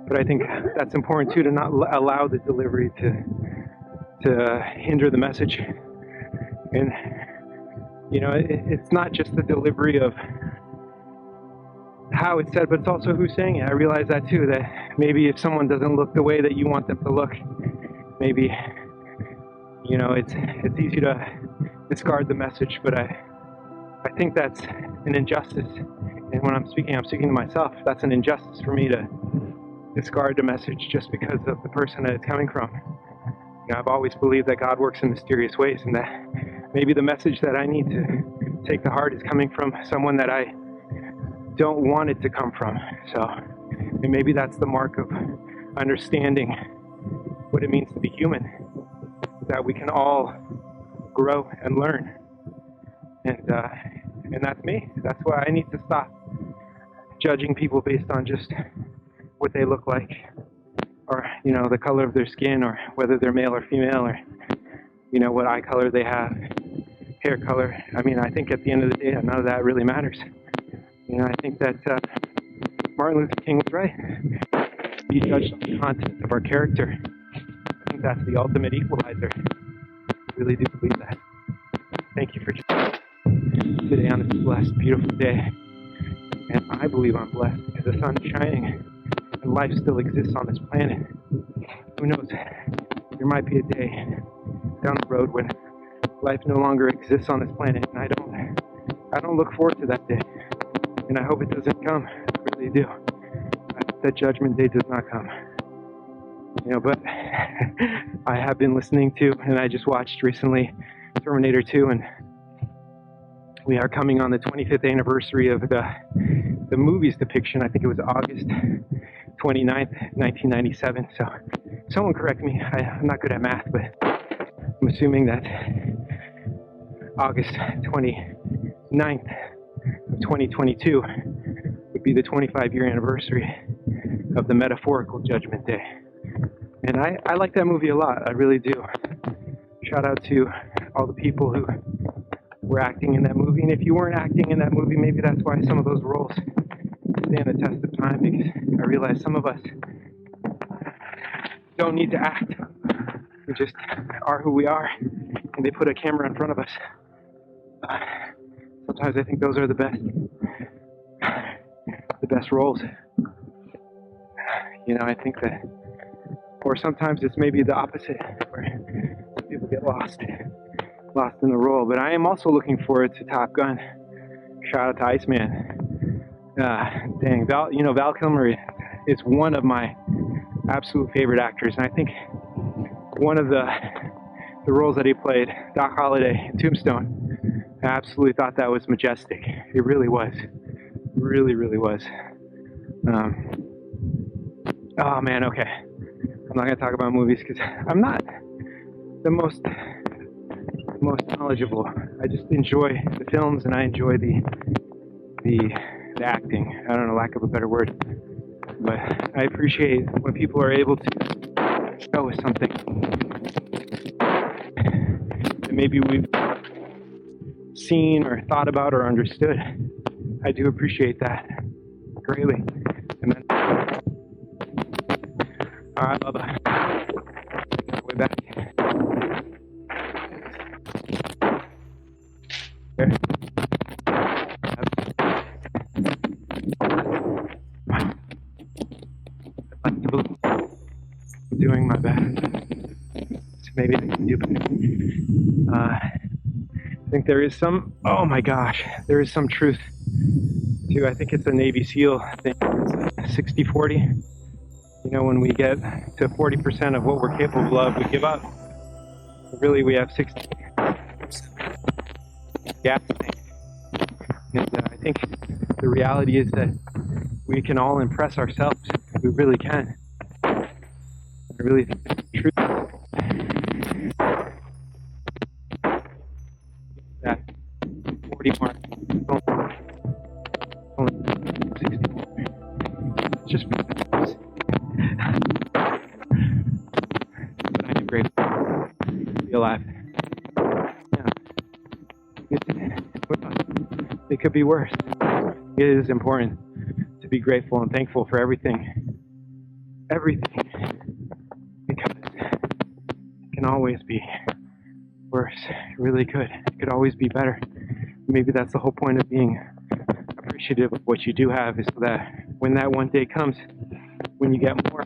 But I think that's important too, to not allow the delivery to hinder the message. And, it's not just the delivery of how it's said, but it's also who's saying it. I realize that too, that maybe if someone doesn't look the way that you want them to look, maybe, it's easy to discard the message, but I think that's an injustice. And when I'm speaking to myself. That's an injustice for me to discard the message just because of the person that it's coming from. I've always believed that God works in mysterious ways, and that maybe the message that I need to take to heart is coming from someone that I don't want it to come from. So, and maybe that's the mark of understanding what it means to be human, that we can all grow and learn. And that's me. That's why I need to stop judging people based on just what they look like, or the color of their skin, or whether they're male or female, or what eye color they have, hair color. I mean, I think at the end of the day, none of that really matters. I think that Martin Luther King was right. Be judged on the content of our character. I think that's the ultimate equalizer. I really do believe that. Thank you for today on this blessed, beautiful day. And I believe I'm blessed because the sun's shining and life still exists on this planet. Who knows? There might be a day down the road when life no longer exists on this planet, and I don't look forward to that day. And I hope it doesn't come. I really do. I hope that judgment day does not come. But I have been listening to, and I just watched recently Terminator 2, and we are coming on the 25th anniversary of the movie's depiction. I think it was August 29th, 1997. So someone correct me. I'm not good at math, but I'm assuming that August 29th of 2022 would be the 25-year anniversary of the metaphorical Judgment Day. And I like that movie a lot. I really do. Shout out to all the people who were acting in that movie. And if you weren't acting in that movie, maybe that's why some of those roles stand the test of time, because I realize some of us don't need to act. We just are who we are, and they put a camera in front of us. Sometimes I think those are the best roles. You know, I think that, or sometimes it's maybe the opposite, where people get lost in the role. But I am also looking forward to Top Gun. Shout out to Iceman. Dang, Val Kilmer is one of my absolute favorite actors, and I think one of the roles that he played, Doc Holliday in Tombstone, I absolutely thought that was majestic. It really was. Really, really was. Oh man, okay. I'm not gonna talk about movies because I'm not the most knowledgeable. I just enjoy the films and I enjoy the acting. I don't know, lack of a better word, but I appreciate when people are able to show us something that maybe we've seen or thought about or understood. I do appreciate that greatly. And then, all right, Bubba, way back. Okay. I'm doing my best. So maybe I can do better. I think there is some, oh my gosh, there is some truth to, I think it's a Navy SEAL thing, 60-40. You know, when we get to 40% of what we're capable of, we give up. Really, we have 60%. Yeah. And I think the reality is that we can all impress ourselves. We really can. I really think that's the truth. That 40 mark. Only 60 more. It's just I am grateful to be alive. Yeah. It could be worse. It is important to be grateful and thankful for everything. Everything. Because it can always be worse. It really could. It could always be better. Maybe that's the whole point of being appreciative of what you do have, is so that when that one day comes, when you get more,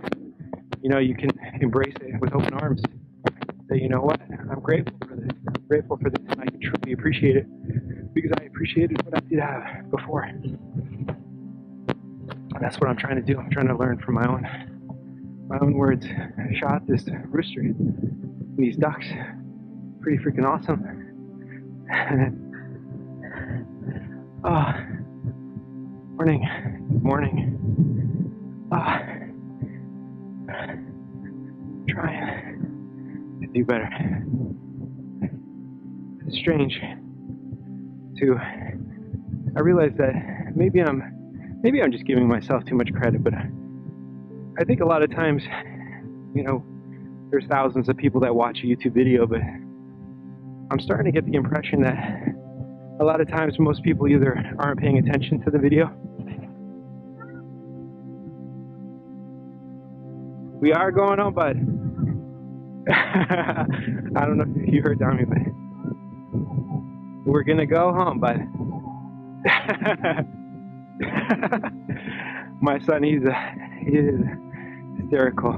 you know, you can embrace it with open arms. Say, you know what, I'm grateful for this. I'm grateful for this, and I truly appreciate it because I appreciated what I did have before. And that's what I'm trying to do. I'm trying to learn from my own words. I shot this rooster and these ducks. Pretty freaking awesome. Oh, morning. Trying to do better. It's strange to, I realize that maybe I'm just giving myself too much credit, but I think a lot of times, you know, there's thousands of people that watch a YouTube video, but I'm starting to get the impression that a lot of times most people either aren't paying attention to the video. We are going home, bud. I don't know if you heard Dami, but we're gonna go home, bud. My son, he is hysterical.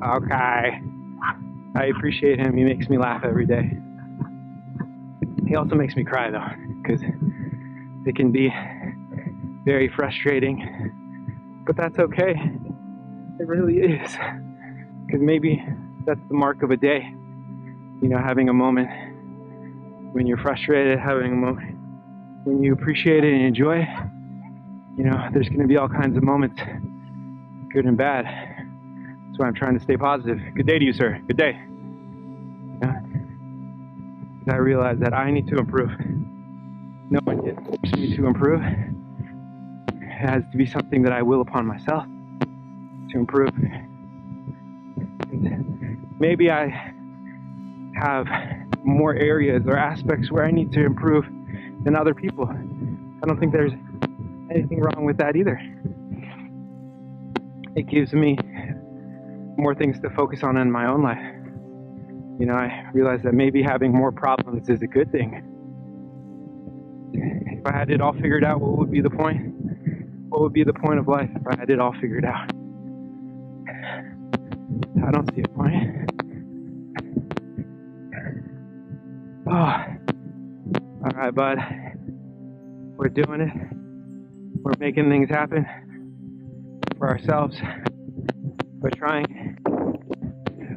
Okay. I appreciate him. He makes me laugh every day. He also makes me cry, though, because it can be very frustrating. But that's okay. It really is. Because maybe that's the mark of a day. You know, having a moment when you're frustrated, having a moment when you appreciate it and enjoy it. You know, there's going to be all kinds of moments, good and bad. That's why I'm trying to stay positive. Good day to you, sir. Good day. Yeah. I realize that I need to improve. No one can force me to improve. It has to be something that I will upon myself to improve. And maybe I have more areas or aspects where I need to improve than other people. I don't think there's anything wrong with that either. It gives me more things to focus on in my own life. You know, I realize that maybe having more problems is a good thing. If I had it all figured out, what would be the point? What would be the point of life if I had it all figured out? I don't see a point. Oh, all right, bud. We're doing it. We're making things happen for ourselves. We're trying.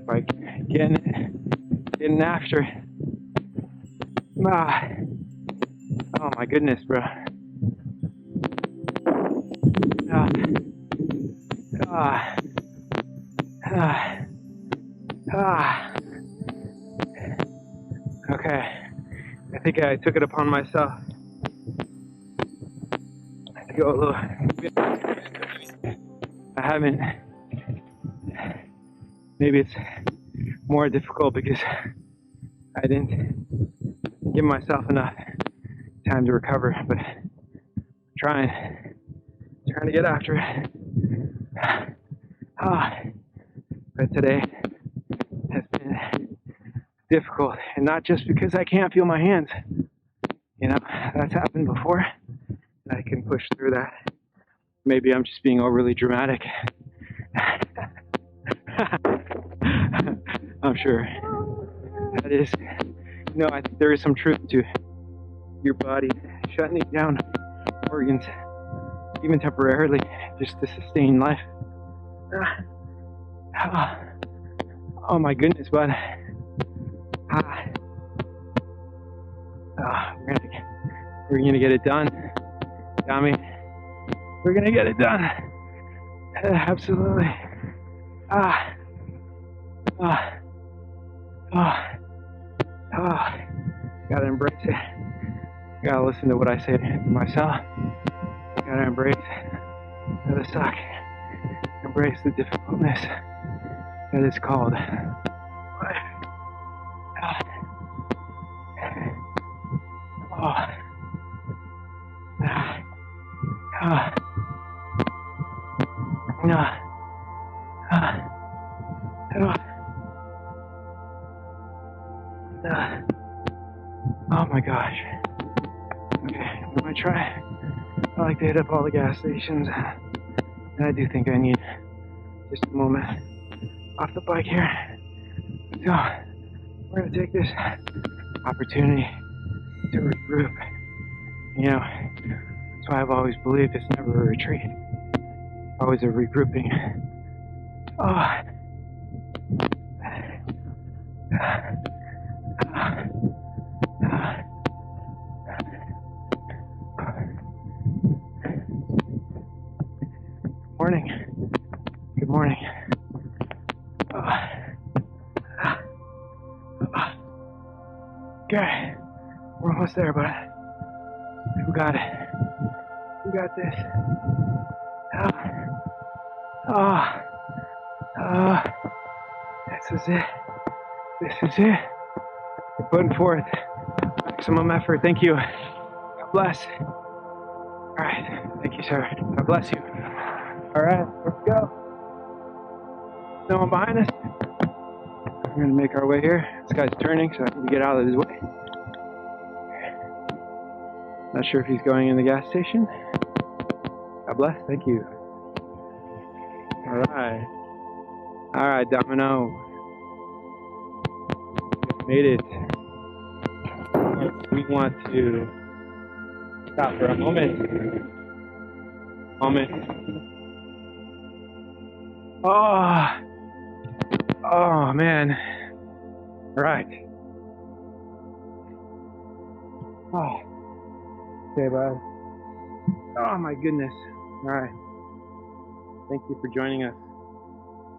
By getting after it. Oh my goodness, bro. Okay. I think I took it upon myself to go a little. I haven't. Maybe it's more difficult because I didn't give myself enough time to recover, but trying to get after it. But today has been difficult, and not just because I can't feel my hands. You know, that's happened before, and I can push through that. Maybe I'm just being overly dramatic. I'm sure that is, you know, I think there is some truth to your body shutting down organs, even temporarily, just to sustain life. Oh my goodness, bud. We're gonna get it done, Tommy. We're gonna get it done. Absolutely. Gotta embrace it. Gotta listen to what I say to myself. Gotta embrace the suck. Embrace the difficultness that is called life. Oh my gosh. Okay, I'm gonna try. I like to hit up all the gas stations, and I do think I need just a moment off the bike here. So, we're gonna take this opportunity to regroup. You know, that's why I've always believed it's never a retreat, always a regrouping. Morning. Good morning. Okay, we're almost there, bud. We got it. We got this. This is it. This is it. We're putting forth maximum effort. Thank you. God bless. All right. Thank you, sir. God bless you. All right, let's go. No one behind us. We're gonna make our way here. This guy's turning, so I need to get out of his way. Not sure if he's going in the gas station. God bless. Thank you. All right. All right, Domino. We made it. We want to stop for a moment. Oh man. Right. Okay, bud. Oh my goodness. All right. Thank you for joining us.